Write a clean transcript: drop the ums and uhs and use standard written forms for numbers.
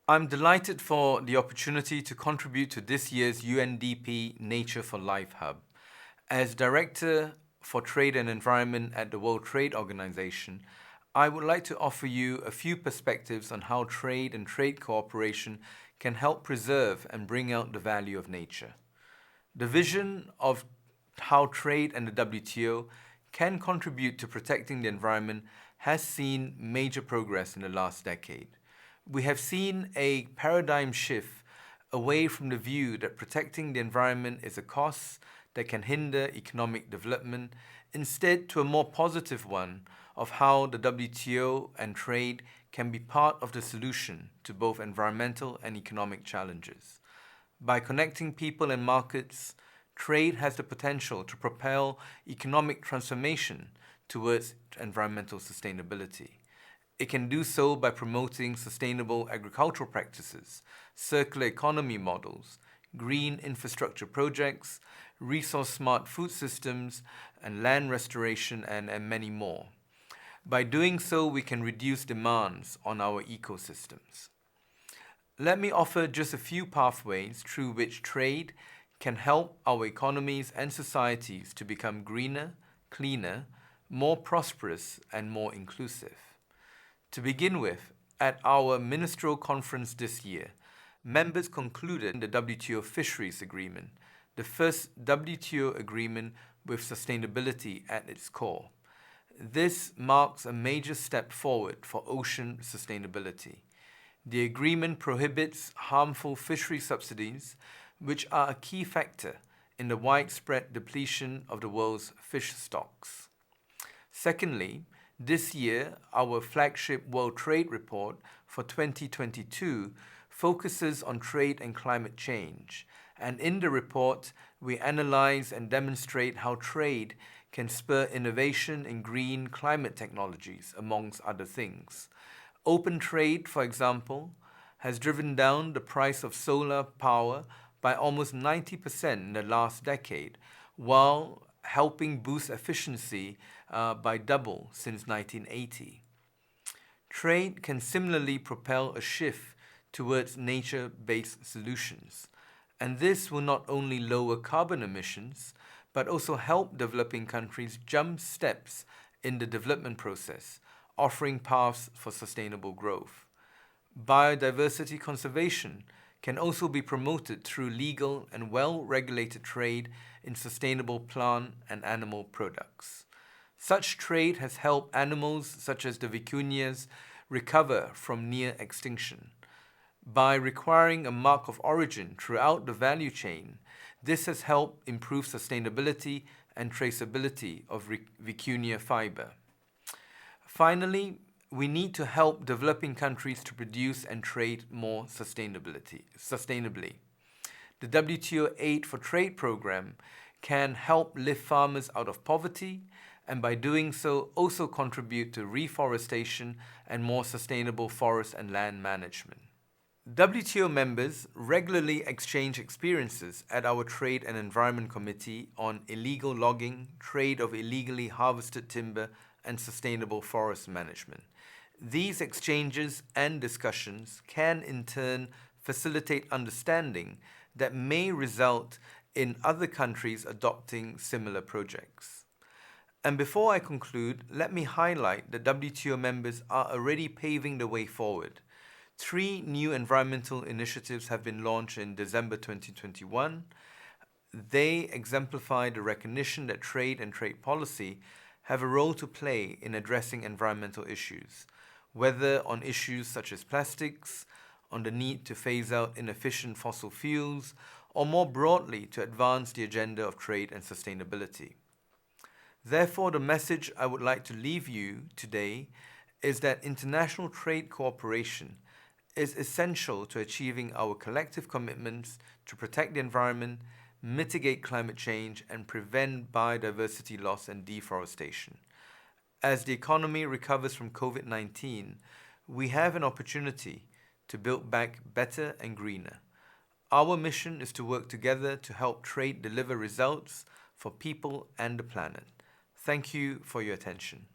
I'm delighted for the opportunity to contribute to this year's UNDP Nature for Life Hub. As Director for Trade and Environment at the World Trade Organization, I would like to offer you a few perspectives on how trade and trade cooperation can help preserve and bring out the value of nature. The vision of how trade and the WTO can contribute to protecting the environment has seen major progress in the last decade. We have seen a paradigm shift away from the view that protecting the environment is a cost that can hinder economic development, instead to a more positive one of how the WTO and trade can be part of the solution to both environmental and economic challenges. By connecting people and markets, trade has the potential to propel economic transformation towards environmental sustainability. It can do so by promoting sustainable agricultural practices, circular economy models, green infrastructure projects, resource-smart food systems, and land restoration, and many more. By doing so, we can reduce demands on our ecosystems. Let me offer just a few pathways through which trade can help our economies and societies to become greener, cleaner, more prosperous, and more inclusive. To begin with, at our ministerial conference this year, members concluded the WTO Fisheries Agreement, the first WTO agreement with sustainability at its core. This marks a major step forward for ocean sustainability. The agreement prohibits harmful fishery subsidies, which are a key factor in the widespread depletion of the world's fish stocks. Secondly, this year, our flagship World Trade Report for 2022 focuses on trade and climate change, and in the report, we analyze and demonstrate how trade can spur innovation in green climate technologies, amongst other things. Open trade, for example, has driven down the price of solar power by almost 90% in the last decade, while helping boost efficiency by double since 1980. Trade can similarly propel a shift towards nature-based solutions, and this will not only lower carbon emissions, but also help developing countries jump steps in the development process, offering paths for sustainable growth. Biodiversity conservation can also be promoted through legal and well-regulated trade in sustainable plant and animal products. Such trade has helped animals such as the vicunias recover from near extinction. By requiring a mark of origin throughout the value chain, this has helped improve sustainability and traceability of vicunia fiber. Finally, we need to help developing countries to produce and trade more sustainably. The WTO Aid for Trade program can help lift farmers out of poverty, and by doing so also contribute to reforestation and more sustainable forest and land management. WTO members regularly exchange experiences at our Trade and Environment Committee on illegal logging, trade of illegally harvested timber, and sustainable forest management. These exchanges and discussions can in turn facilitate understanding that may result in other countries adopting similar projects. And before I conclude, let me highlight that WTO members are already paving the way forward. 3 new environmental initiatives have been launched in December 2021. They exemplify the recognition that trade and trade policy have a role to play in addressing environmental issues, whether on issues such as plastics, on the need to phase out inefficient fossil fuels, or more broadly to advance the agenda of trade and sustainability. Therefore, the message I would like to leave you today is that international trade cooperation is essential to achieving our collective commitments to protect the environment, mitigate climate change, and prevent biodiversity loss and deforestation. As the economy recovers from COVID-19, we have an opportunity to build back better and greener. Our mission is to work together to help trade deliver results for people and the planet. Thank you for your attention.